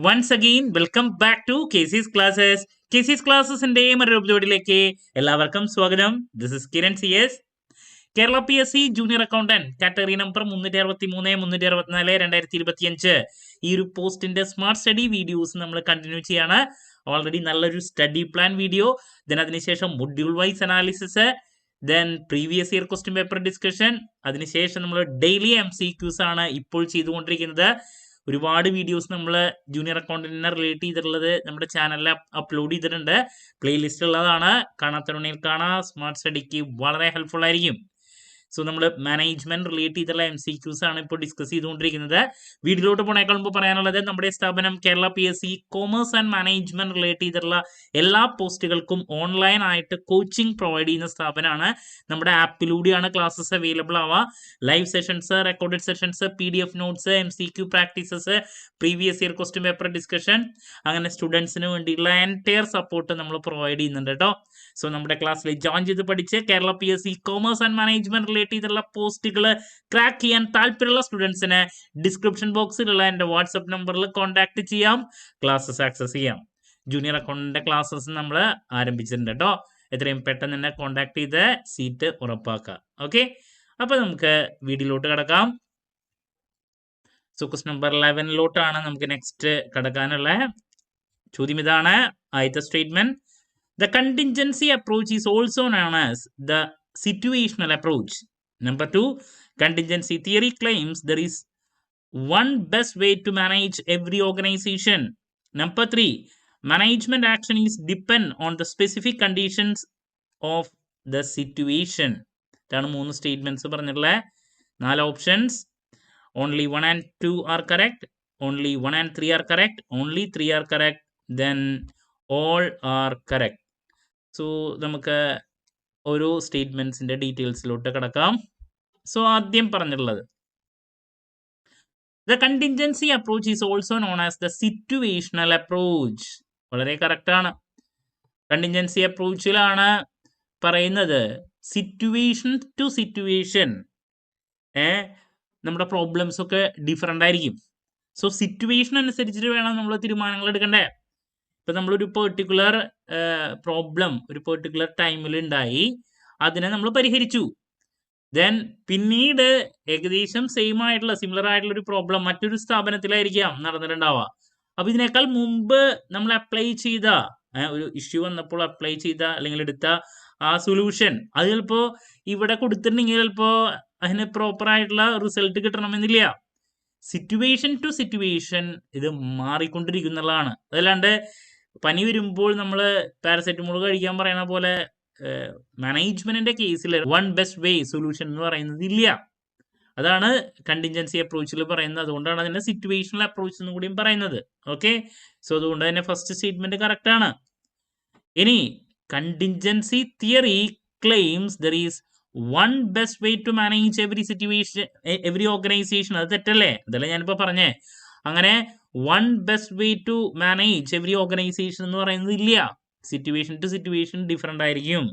Once again, welcome back to KC's Classes. KC's Classesന്റെ മറ്റൊരു എപ്പിസോഡിലേക്ക് എല്ലാവർക്കും സ്വാഗതം. This is Kiran CS. Kerala PSC junior accountant category number 363, 364, 2025 ഈ ഒരു പോസ്റ്റിന്റെ സ്മാർട്ട് സ്റ്റഡി വീഡിയോസ് നമ്മൾ കണ്ടിന്യൂ ചെയ്യാണ്. ഓൾറെഡി നല്ലൊരു സ്റ്റഡി പ്ലാൻ വീഡിയോ, ദെൻ അതിനുശേഷം module wise analysis, then previous year question paper discussion, അതിനുശേഷം നമ്മൾ ഡെയിലി MCQs ആണ് ഇപ്പോൾ ചെയ്തുകൊണ്ടിരിക്കുന്നത്. ഒരുപാട് വീഡിയോസ് നമ്മൾ ജൂനിയർ അക്കൗണ്ടന്റിനെ റിലേറ്റ് ചെയ്തിട്ടുള്ളത് നമ്മുടെ ചാനലിൽ അപ്ലോഡ് ചെയ്തിട്ടുണ്ട്. പ്ലേലിസ്റ്റ് ഉള്ളതാണ്, കാണാത്തവരുണ്ടെങ്കിൽ കാണാം. സ്മാർട്ട് സ്റ്റഡിക്ക് വളരെ ഹെൽപ്ഫുൾ ആയിരിക്കും. സോ നമ്മൾ മാനേജ്മെന്റ് റിലേറ്റ് ചെയ്തിട്ടുള്ള MCQs ആണ് ഇപ്പോൾ ഡിസ്കസ് ചെയ്തുകൊണ്ടിരിക്കുന്നത്. വീഡിയോയിലോട്ട് പോണേക്കാൾ മുമ്പ് പറയാനുള്ളത്, നമ്മുടെ സ്ഥാപനം Kerala PSC commerce and management relate ചെയ്തിട്ടുള്ള എല്ലാ പോസ്റ്റുകൾക്കും ഓൺലൈൻ ആയിട്ട് കോച്ചിങ് പ്രൊവൈഡ് ചെയ്യുന്ന സ്ഥാപനമാണ്. നമ്മുടെ ആപ്പിലൂടെയാണ് ക്ലാസ്സസ് അവൈലബിൾ ആവുക. Live sessions, recorded sessions, PDF notes, MCQ practices, previous year question paper discussion, അങ്ങനെ സ്റ്റുഡൻസിന് വേണ്ടിയുള്ള എൻറ്റയർ സപ്പോർട്ട് നമ്മൾ പ്രൊവൈഡ് ചെയ്യുന്നുണ്ട് കേട്ടോ. സോ നമ്മുടെ ക്ലാസ്സിൽ ജോയിൻ ചെയ്ത് പഠിച്ച് Kerala PSC commerce and management relate ചെയ്തിട്ടുള്ള പോസ്റ്റുകൾ ക്രാക്ക് ചെയ്യാൻ താല്പര്യമുള്ള സ്റ്റുഡൻസിന് ഡിസ്ക്രിപ്ഷൻ ബോക്സിലുള്ള എൻ്റെ വാട്സപ്പ് നമ്പറിൽ കോൺടാക്ട് ചെയ്യാം, ക്ലാസ്സസ് ആക്സസ് ചെയ്യാം. ജൂനിയർ അക്കൗണ്ടിന്റെ ക്ലാസ്സസ് നമ്മൾ ആരംഭിച്ചിട്ടുണ്ട് കേട്ടോ. എത്രയും പെട്ടെന്ന് തന്നെ കോൺടാക്ട് ചെയ്ത് സീറ്റ് ഉറപ്പാക്കാം. ഓക്കെ, അപ്പൊ നമുക്ക് വീഡിയോയിലോട്ട് കിടക്കാം. സോ ക്വസ്റ്റ്യൻ നമ്പർ 11ലോട്ടാണ് നമുക്ക് നെക്സ്റ്റ് കിടക്കാനുള്ള ചോദ്യം. ഇതാണ് ആദ്യത്തെ statement. The contingency approach is also known as the situational approach. Number 2, contingency theory claims there is one best way to manage every organization. Number 3, management action is depend on the specific conditions of the situation. ഇതാണ് 3 statements പറഞ്ഞിട്ടുള്ള 4 options. Only 1 and 2 are correct. Only 1 and 3 are correct. Only 3 are correct. Then all are correct. So നമുക്ക് ഓരോ സ്റ്റേറ്റ്മെന്റ്സിന്റെ ഡീറ്റെയിൽസിലോട്ട് കിടക്കാം. So ആദ്യം പറഞ്ഞിട്ടുള്ളത്, the contingency approach is also known as the situational approach. വളരെ correct ആണ്. Contingency അപ്രോച്ചിലാണ് പറയുന്നത് situation to situation നമ്മുടെ problems ഒക്കെ ഡിഫറെൻ്റ് ആയിരിക്കും. സോ സിറ്റുവേഷൻ അനുസരിച്ചിട്ട് വേണം നമ്മൾ തീരുമാനങ്ങൾ എടുക്കണ്ടേ. ഇപ്പൊ നമ്മളൊരു പെർട്ടിക്കുലർ പ്രോബ്ലം ഒരു പെർട്ടിക്കുലർ ടൈമിൽ ഉണ്ടായി, അതിനെ നമ്മൾ പരിഹരിച്ചു. ദെൻ പിന്നീട് ഏകദേശം സെയിം ആയിട്ടുള്ള സിമിലർ ആയിട്ടുള്ള ഒരു പ്രോബ്ലം മറ്റൊരു സ്ഥാപനത്തിലായിരിക്കാം നടന്നിട്ടുണ്ടാവുക. അപ്പൊ ഇതിനേക്കാൾ മുമ്പ് നമ്മൾ അപ്ലൈ ചെയ്ത ഒരു ഇഷ്യൂ വന്നപ്പോൾ അപ്ലൈ ചെയ്ത അല്ലെങ്കിൽ എടുത്ത ആ സൊല്യൂഷൻ അത് ചിലപ്പോ ഇവിടെ കൊടുത്തിട്ടുണ്ടെങ്കിൽ ചിലപ്പോ അതിന് പ്രോപ്പർ ആയിട്ടുള്ള റിസൾട്ട് കിട്ടണമെന്നില്ല. സിറ്റുവേഷൻ ടു സിറ്റുവേഷൻ ഇത് മാറിക്കൊണ്ടിരിക്കുന്നതാണ്. അതല്ലാണ്ട് പനി വരുമ്പോൾ നമ്മൾ പാരസെറ്റമോൾ കഴിക്കാൻ പറയുന്ന പോലെ മാനേജ്മെന്റിന്റെ കേസിൽ വൺ ബെസ്റ്റ് വേ സൊല്യൂഷൻ എന്ന് പറയുന്നത് ഇല്ല. അതാണ് കണ്ടിൻജൻസി അപ്രോച്ചിൽ പറയുന്നത്. അതുകൊണ്ടാണ് അതിനെ സിറ്റുവേഷണൽ അപ്രോച്ച് എന്നും കൂടിയും പറയുന്നത്. ഓക്കെ, സോ അതുകൊണ്ട് തന്നെ ഫസ്റ്റ് സ്റ്റേറ്റ്മെന്റ് കറക്റ്റ് ആണ്. ഇനി contingency theory claims there is one best way to manage every situation every organisation. അത് തെറ്റല്ലേ? അതല്ലേ ഞാനിപ്പോ പറഞ്ഞേ. അങ്ങനെ one best way to manage every organisation എന്ന് പറയുന്നത് ഇല്ല. സിറ്റുവേഷൻ ടു സിറ്റുവേഷൻ ഡിഫറെൻ്റ് ആയിരിക്കും.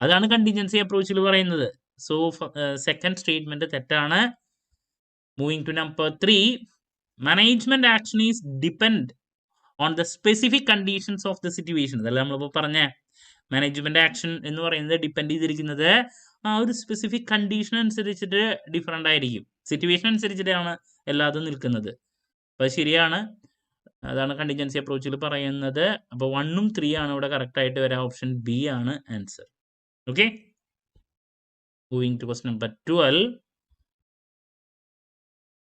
അതാണ് കണ്ടിൻജൻസി അപ്രോച്ചിൽ പറയുന്നത്. സോ സെക്കൻഡ് സ്റ്റേറ്റ്മെന്റ് തെറ്റാണ്. Moving to number 3, management action is depend on the specific conditions of the situation. അതല്ല നമ്മളിപ്പോൾ പറഞ്ഞ മാനേജ്മെന്റ് ആക്ഷൻ എന്ന് പറയുന്നത് ഡിപ്പെൻഡ് ചെയ്തിരിക്കുന്നത് ആ ഒരു സ്പെസിഫിക് കണ്ടീഷൻ അനുസരിച്ചിട്ട് ഡിഫറെൻ്റ് ആയിരിക്കും. സിറ്റുവേഷൻ അനുസരിച്ചിട്ടാണ് എല്ലാതും നിൽക്കുന്നത്. അപ്പോൾ ശരിയാണ്. അതാണ് കണ്ടിൻജൻസി അപ്രോച്ചിൽ പറയുന്നത്. അപ്പോൾ 1 ഉം 3 ആണ് ഇവിടെ കറക്റ്റ് ആയിട്ട് വരാം. ഓപ്ഷൻ ബി ആണ് answer. Okay, moving to question number 12.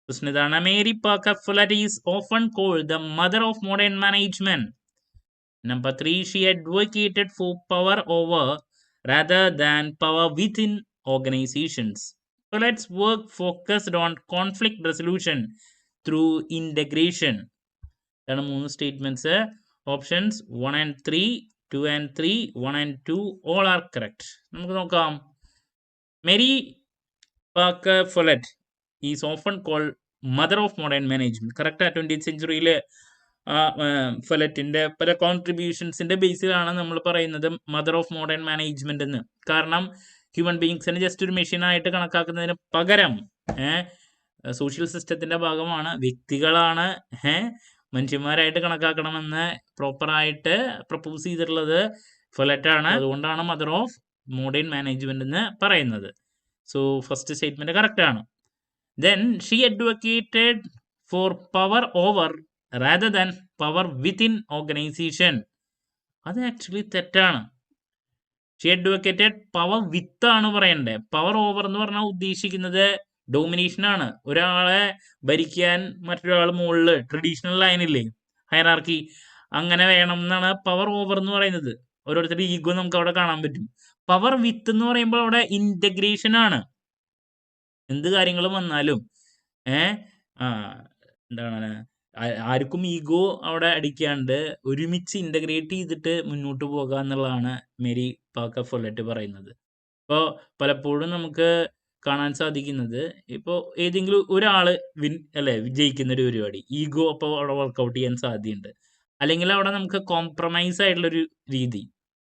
Question ഇതാണ്. Mary Parker Follett is often called the mother of modern management. Number 3, she advocated for power over rather than power within organizations. So let's work focused on conflict resolution through integration. Then 3 statements. Options 1 and 3, 2 and 3, 1 and 2 all are correct. നമുക്ക് നോക്കാം. Mary Parker Follett is often called mother of modern management. Correct. 20th century ഫെലറ്റിന്റെ പല കോൺട്രിബ്യൂഷൻസിന്റെ ബേസിലാണ് നമ്മൾ പറയുന്നത് mother of modern management എന്ന്. കാരണം human ബീങ്സിനെ just ഒരു machine ആയിട്ട് കണക്കാക്കുന്നതിന് പകരം സോഷ്യൽ സിസ്റ്റത്തിന്റെ ഭാഗമാണ്, വ്യക്തികളാണ്, മനുഷ്യന്മാരായിട്ട് കണക്കാക്കണമെന്ന് പ്രോപ്പറായിട്ട് പ്രപ്പോസ് ചെയ്തിട്ടുള്ളത് ഫൊലറ്റ് ആണ്. അതുകൊണ്ടാണ് മദർ ഓഫ് മോഡേൺ മാനേജ്മെന്റ് എന്ന് പറയുന്നത്. സോ ഫസ്റ്റ് സ്റ്റേറ്റ്മെന്റ് കറക്റ്റ് ആണ്. Then she advocated for power over rather than power within organisation. അത് ആക്ച്വലി തെറ്റാണ്. ഷീ അഡ്വക്കേറ്റഡ് പവർ വിത്ത് ആണ് പറയണ്ടേ. പവർ ഓവർ എന്ന് പറഞ്ഞാൽ ഉദ്ദേശിക്കുന്നത് ഡോമിനേഷൻ ആണ്. ഒരാളെ ഭരിക്കാൻ മറ്റൊരാൾ മുകളിൽ ട്രഡീഷണൽ ലൈനില്ലേ, ഹൈറാർക്കി, അങ്ങനെ വേണം എന്നാണ് പവർ ഓവർ എന്ന് പറയുന്നത്. ഓരോരുത്തരുടെ ഈഗോ നമുക്ക് അവിടെ കാണാൻ പറ്റും. പവർ വിത്ത് എന്ന് പറയുമ്പോൾ അവിടെ ഇന്റഗ്രേഷൻ ആണ്. എന്ത് കാര്യങ്ങളും വന്നാലും എന്താണ്, ആർക്കും ഈഗോ അവിടെ അടിക്കാണ്ട് ഒരുമിച്ച് ഇന്റഗ്രേറ്റ് ചെയ്തിട്ട് മുന്നോട്ട് പോകുക എന്നുള്ളതാണ് മേരി പാക്കർ ഫൊല്ലറ്റ് പറയുന്നത്. ഇപ്പോൾ പലപ്പോഴും നമുക്ക് കാണാൻ സാധിക്കുന്നത്, ഇപ്പോൾ ഏതെങ്കിലും ഒരാള് വിജയിക്കുന്ന ഒരു പരിപാടി, ഈഗോ അപ്പോൾ അവിടെ വർക്കൗട്ട് ചെയ്യാൻ സാധ്യതയുണ്ട്. അല്ലെങ്കിൽ അവിടെ നമുക്ക് കോംപ്രമൈസ് ആയിട്ടുള്ളൊരു രീതി,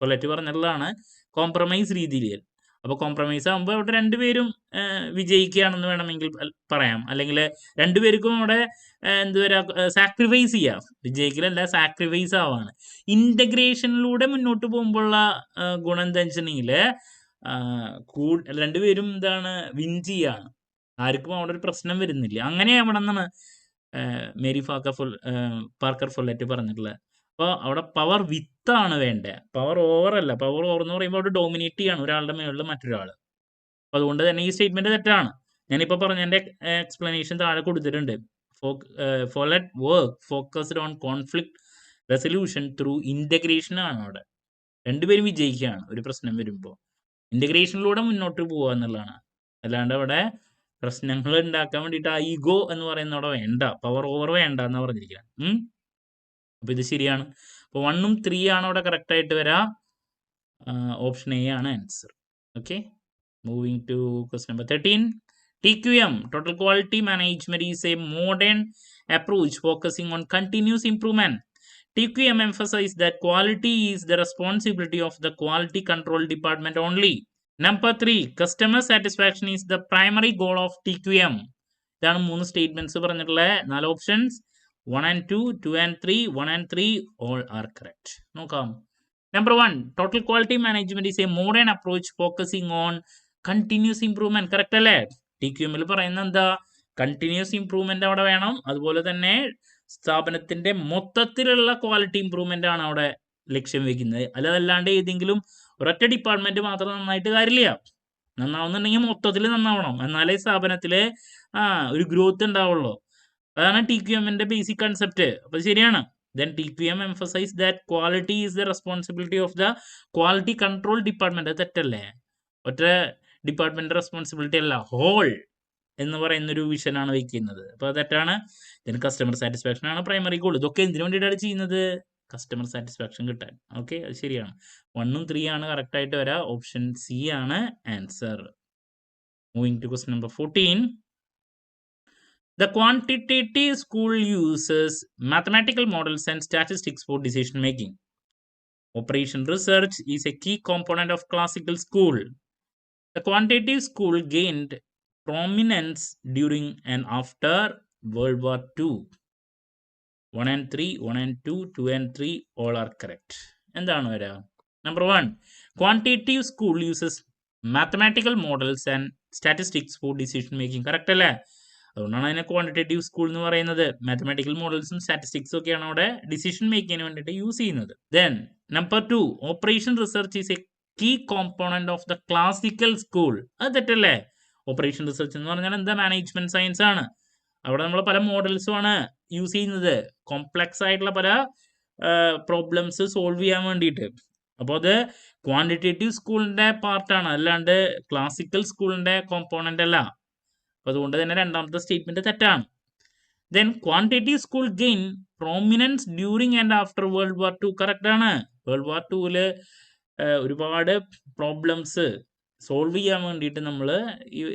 ഫൊല്ലറ്റ് പറഞ്ഞിട്ടുള്ളതാണ് കോംപ്രമൈസ് രീതിയിൽ. അപ്പോൾ കോംപ്രമൈസ് ആകുമ്പോൾ അവിടെ രണ്ടുപേരും വിജയിക്കുകയാണെന്ന് വേണമെങ്കിൽ പറയാം. അല്ലെങ്കിൽ രണ്ടുപേർക്കും അവിടെ സാക്രിഫൈസ് ചെയ്യാം. വിജയിക്കലല്ല, സാക്രിഫൈസ് ആവാണ്. ഇന്റഗ്രേഷനിലൂടെ മുന്നോട്ട് പോകുമ്പോഴുള്ള ഗുണം എന്താ വെച്ചിട്ടുണ്ടെങ്കിൽ രണ്ടുപേരും വിൻ ചെയ്യാണ്. ആർക്കും അവിടെ ഒരു പ്രശ്നം വരുന്നില്ല. അങ്ങനെ അവിടെ നിന്നാണ് മേരി പാർക്കർ ഫൊല്ലറ്റ് പറഞ്ഞിട്ടുള്ളത്. അപ്പോൾ അവിടെ പവർ വിത്ത് ആണ് വേണ്ടത്, പവർ ഓവർ അല്ല. പവർ ഓവർ എന്ന് പറയുമ്പോൾ അവിടെ ഡോമിനേറ്റ് ചെയ്യാണ് ഒരാളുടെ മേളിൽ മറ്റൊരാൾ. അപ്പോൾ അതുകൊണ്ട് തന്നെ ഈ സ്റ്റേറ്റ്മെന്റ് തെറ്റാണ്. ഞാനിപ്പോൾ പറഞ്ഞതിന്റെ എക്സ്പ്ലനേഷൻ താഴെ കൊടുത്തിട്ടുണ്ട്. Follett work focused on conflict resolution through integration ആണ്. അവിടെ രണ്ടുപേരും വിജയിക്കുകയാണ് ഒരു പ്രശ്നം വരുമ്പോൾ. ഇന്റഗ്രേഷനിലൂടെ മുന്നോട്ട് പോവുക എന്നുള്ളതാണ്. അല്ലാണ്ട് അവിടെ പ്രശ്നങ്ങൾ ഉണ്ടാക്കാൻ വേണ്ടിയിട്ട് ആ ഈഗോ എന്ന് പറയുന്ന അവിടെ വേണ്ട, പവർ ഓവർ വേണ്ട എന്ന് പറഞ്ഞിരിക്കുക. അപ്പോൾ ഇത് ശരിയാണ്. അപ്പോൾ 1ഉം 3 ആണ് അവിടെ കറക്റ്റ് ആയിട്ട് വരാം. ഓപ്ഷൻ എ ആണ് answer. Okay, moving to question number 13. TQM, Total Quality Management, is a modern approach focusing on continuous improvement. TQM emphasizes that quality is the responsibility of the quality control department only. Number 3, customer satisfaction is the primary goal of TQM. ഇതാണ് 3 statements പറഞ്ഞിട്ടുള്ള 4 options. 1 and 2, 2 and 3, 1 and 3 all are correct. നോക്കാം. Number 1, Total Quality Management is a modern approach focusing on continuous improvement. Correct അല്ലേ? TQM പറയുന്ന എന്താ, continuous improvement അവിടെ വേണം. അതുപോലെ തന്നെ സ്ഥാപനത്തിന്റെ മൊത്തത്തിലുള്ള ക്വാളിറ്റി ഇംപ്രൂവ്മെന്റ് ആണ് അവിടെ ലക്ഷ്യം വെക്കുന്നത്. അതല്ലാണ്ട് ഏതെങ്കിലും ഒരൊറ്റ ഡിപ്പാർട്ട്മെന്റ് മാത്രം നന്നായിട്ട് കാര്യമില്ല. നന്നാവുന്നുണ്ടെങ്കിൽ മൊത്തത്തിൽ നന്നാവണം, എന്നാലേ സ്ഥാപനത്തിലെ ഒരു ഗ്രോത്ത് ഉണ്ടാവുള്ളൂ. അതാണ് TQMന്റെ ബേസിക് കൺസെപ്റ്റ്. അപ്പൊ ശരിയാണ്. Then TQM emphasize that quality is the responsibility of the quality control department. അത് തെറ്റല്ലേ? ഒറ്റ ഡിപ്പാർട്ട്മെന്റ് റെസ്പോൺസിബിലിറ്റി അല്ല, ഹോൾ എന്ന് പറയുന്നൊരു വിഷനാണ് വയ്ക്കുന്നത്. അപ്പോൾ തെറ്റാണ്. ഇതിന് കസ്റ്റമർ സാറ്റിസ്ഫാക്ഷൻ ആണ് പ്രൈമറി ഗോൾ. ഇതൊക്കെ എന്തിനു വേണ്ടിയിട്ടാണ് ചെയ്യുന്നത്? കസ്റ്റമർ സാറ്റിസ്ഫാക്ഷൻ കിട്ടാൻ. ഓക്കെ, അത് ശരിയാണ്. 1ഉം 3 ആണ് കറക്റ്റ് ആയിട്ട് വരാം. ഓപ്ഷൻ സി ആണ് answer. Moving to question number 14. The quantitative school uses mathematical models and statistics for decision making. Operation research is a key component of classical school. The quantitative school gained prominence during and after World War II. 1 and 3, 1 and 2, 2 and 3 all are correct. എന്താണ് വരിക? Number 1, quantitative school uses mathematical models and statistics for decision making. Correct അല്ലേ? അതുകൊണ്ടാണ് അതിനെ quantitative school എന്ന് പറയുന്നത്. Mathematical മോഡൽസും സ്റ്റാറ്റിസ്റ്റിക്സും ഒക്കെയാണ് അവിടെ decision മേക്കിങ്ങിന് വേണ്ടിയിട്ട് യൂസ് ചെയ്യുന്നത്. Then number 2, operation research is a key component of the classical school. അത് തെറ്റല്ലേ? ഓപ്പറേഷൻ റിസർച്ച് എന്ന് പറഞ്ഞാൽ എന്താ? മാനേജ്മെന്റ് സയൻസ് ആണ്. അവിടെ നമ്മൾ പല മോഡൽസും ആണ് യൂസ് ചെയ്യുന്നത്, കോംപ്ലക്സ് ആയിട്ടുള്ള പല പ്രോബ്ലംസ് സോൾവ് ചെയ്യാൻ വേണ്ടിയിട്ട്. അപ്പോൾ അത് ക്വാണ്ടിറ്റേറ്റീവ് സ്കൂളിന്റെ പാർട്ടാണ്, അല്ലാണ്ട് ക്ലാസിക്കൽ സ്കൂളിന്റെ കോമ്പോണന്റ് അല്ല. അതുകൊണ്ട് തന്നെ രണ്ടാമത്തെ സ്റ്റേറ്റ്മെന്റ് തെറ്റാണ്. Then quantitative school gain prominence during and after world war II. Correct ആണ്. വേൾഡ് വാർ IIല് ഒരുപാട് പ്രോബ്ലംസ് സോൾവ് ചെയ്യാൻ വേണ്ടിയിട്ട് നമ്മൾ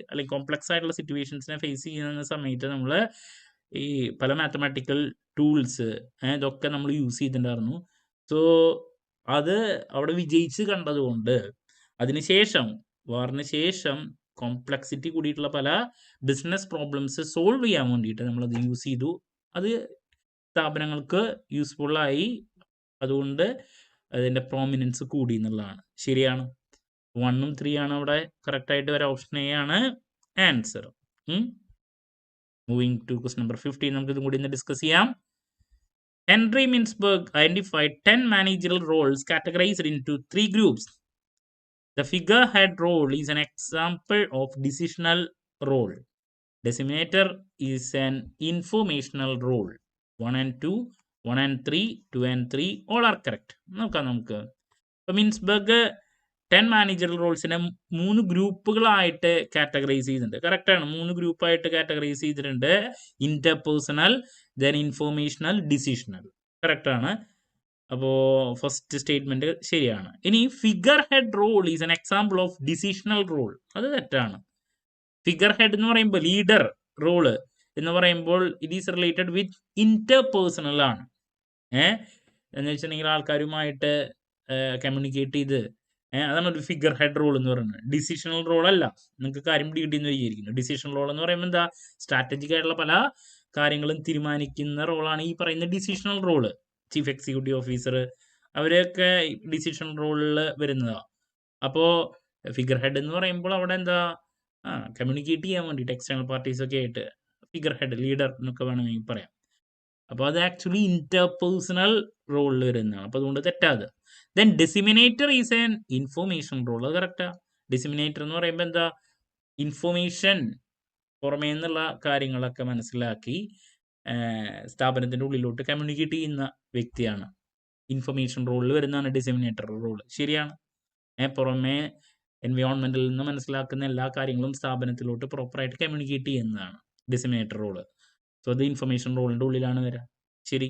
അല്ലെങ്കിൽ കോംപ്ലക്സ് ആയിട്ടുള്ള സിറ്റുവേഷൻസിനെ ഫേസ് ചെയ്യുന്ന സമയത്ത് നമ്മൾ ഈ പല മാത്തമാറ്റിക്കൽ ടൂൾസ് ഇതൊക്കെ നമ്മൾ യൂസ് ചെയ്തിട്ടുണ്ടായിരുന്നു. സോ അത് അവിടെ വിജയിച്ച് കണ്ടതുകൊണ്ട് അതിനുശേഷം വാറിന് ശേഷം കോംപ്ലക്സിറ്റി കൂടിയിട്ടുള്ള പല ബിസിനസ് പ്രോബ്ലംസ് സോൾവ് ചെയ്യാൻ വേണ്ടിയിട്ട് നമ്മളത് യൂസ് ചെയ്തു. അത് സ്ഥാപനങ്ങൾക്ക് യൂസ്ഫുള്ളായി, അതുകൊണ്ട് അതിൻ്റെ പ്രോമിനൻസ് കൂടി എന്നുള്ളതാണ്. ശരിയാണ്. 1ഉം 3 ആണ് അവിടെ കറക്റ്റായിട്ട് വരാം. ഓപ്ഷൻ എ ആണ് answer. Moving to question number 15. നമുക്ക് ഇതും കൂടി ഒന്ന് ഡിസ്കസ് ചെയ്യാം. Henry Mintzberg identified 10 managerial roles categorized into 3 groups. The figurehead role is an example of decisional role. Disseminator is an informational role. 1 and 2, 1 and 3, 2 and 3 all are correct. നമുക്ക് മിൻസ്ബർഗ് 10 managerial റോൾസിനെ 3 ഗ്രൂപ്പുകളായിട്ട് categorise ചെയ്തിട്ടുണ്ട്. കറക്റ്റാണ്, 3 ഗ്രൂപ്പായിട്ട് categorise ചെയ്തിട്ടുണ്ട്. Interpersonal, then informational, decisional. കറക്റ്റാണ്. അപ്പോൾ first statement ശരിയാണ്. ഇനി figurehead role is an example of decisional role. അത് തെറ്റാണ്. ഫിഗർ ഹെഡ് എന്ന് പറയുമ്പോൾ ലീഡർ റോള് എന്ന് പറയുമ്പോൾ it is related with interpersonal ആണ്. എന്ന് വെച്ചിട്ടുണ്ടെങ്കിൽ ആൾക്കാരുമായിട്ട് കമ്മ്യൂണിക്കേറ്റ് ചെയ്ത് അതാണ് ഒരു ഫിഗർ ഹെഡ് റോൾ എന്ന് പറയുന്നത്. ഡിസിഷണൽ റോൾ അല്ല. നിങ്ങൾക്ക് കാര്യം പിടികിട്ടിയെന്ന് വിചാരിക്കുന്നു. ഡിസിഷൻ റോൾ എന്ന് പറയുമ്പോൾ എന്താ, സ്ട്രാറ്റജിക് ആയിട്ടുള്ള പല കാര്യങ്ങളും തീരുമാനിക്കുന്ന റോളാണ് ഈ പറയുന്ന decisional role. Chief executive officer അവരൊക്കെ ഡിസിഷൻ റോളിൽ വരുന്നതാണ്. അപ്പോൾ ഫിഗർ ഹെഡ് എന്ന് പറയുമ്പോൾ അവിടെ എന്താ, കമ്മ്യൂണിക്കേറ്റ് ചെയ്യാൻ വേണ്ടിയിട്ട് എക്സ്റ്റേണൽ പാർട്ടീസ് ഒക്കെ ആയിട്ട് ഫിഗർ ഹെഡ്, ലീഡർ എന്നൊക്കെ വേണമെങ്കിൽ പറയാം. അപ്പോൾ അത് ആക്ച്വലി ഇന്റർപേഴ്സണൽ റോളിൽ വരുന്നതാണ്. അപ്പോൾ അതുകൊണ്ട് തെറ്റാതെ. Then disseminator is an information role. അത് കറക്റ്റാ. ഡിസിമിനേറ്റർ എന്ന് പറയുമ്പോൾ എന്താ, ഇൻഫോർമേഷൻ പുറമേ നിന്നുള്ള കാര്യങ്ങളൊക്കെ മനസ്സിലാക്കി സ്ഥാപനത്തിൻ്റെ ഉള്ളിലോട്ട് കമ്മ്യൂണിക്കേറ്റ് ചെയ്യുന്ന വ്യക്തിയാണ്. ഇൻഫർമേഷൻ റോളിൽ വരുന്നതാണ് ഡിസിമിനേറ്റർ റോൾ. ശരിയാണ്. പുറമേ എൻവയോൺമെന്റിൽ നിന്ന് മനസ്സിലാക്കുന്ന എല്ലാ കാര്യങ്ങളും സ്ഥാപനത്തിലോട്ട് പ്രോപ്പറായിട്ട് കമ്മ്യൂണിക്കേറ്റ് ചെയ്യുന്നതാണ് ഡിസിമിനേറ്റർ റോള്. സോ അത് ഇൻഫർമേഷൻ റോളിൻ്റെ ഉള്ളിലാണ് വരിക. ശരി.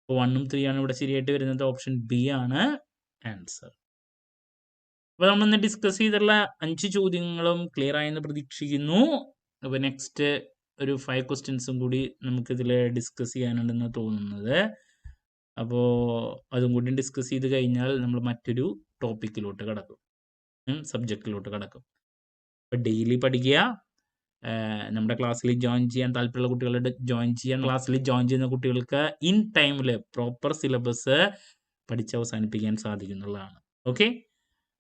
അപ്പോൾ 1ഉം 3 ആണ് ഇവിടെ ശരിയായിട്ട് വരുന്നത്. ഓപ്ഷൻ ബി ആണ് ആൻസർ. അപ്പോൾ നമ്മളിന്ന് ഡിസ്കസ് ചെയ്തിട്ടുള്ള 5 ചോദ്യങ്ങളും ക്ലിയർ ആയെന്ന് പ്രതീക്ഷിക്കുന്നു. അപ്പോൾ നെക്സ്റ്റ് ഒരു 5 ക്വസ്റ്റ്യൻസും കൂടി നമുക്കിതിൽ ഡിസ്കസ് ചെയ്യാനുണ്ടെന്ന് തോന്നുന്നത്. അപ്പോൾ അതും കൂടി ഡിസ്കസ് ചെയ്ത് കഴിഞ്ഞാൽ നമ്മൾ മറ്റൊരു ടോപ്പിക്കിലോട്ട് കടക്കും, സബ്ജക്റ്റിലോട്ട് കടക്കും. അപ്പോൾ ഡെയിലി പഠിക്കുക. നമ്മുടെ ക്ലാസ്സിൽ ജോയിൻ ചെയ്യാൻ താല്പര്യമുള്ള കുട്ടികളുടെ ജോയിൻ ചെയ്യാൻ, ക്ലാസ്സിൽ ജോയിൻ ചെയ്യുന്ന കുട്ടികൾക്ക് ഇൻ ടൈമിൽ പ്രോപ്പർ സിലബസ് പഠിച്ച് അവസാനിപ്പിക്കാൻ സാധിക്കുന്നുള്ളതാണ്. ഓക്കെ.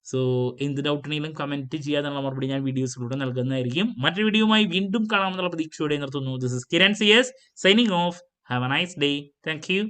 സോ എന്ത് ഡൗട്ടിനെങ്കിലും കമൻറ്റ് ചെയ്യാനുള്ള മറുപടി ഞാൻ വീഡിയോസിലൂടെ നൽകുന്നതായിരിക്കും. മറ്റൊരു വീഡിയോയുമായി വീണ്ടും കാണാമെന്നുള്ള പ്രതീക്ഷയോടെ നിർത്തുന്നു. This is Kiran CS signing off. Have a nice day. Thank U.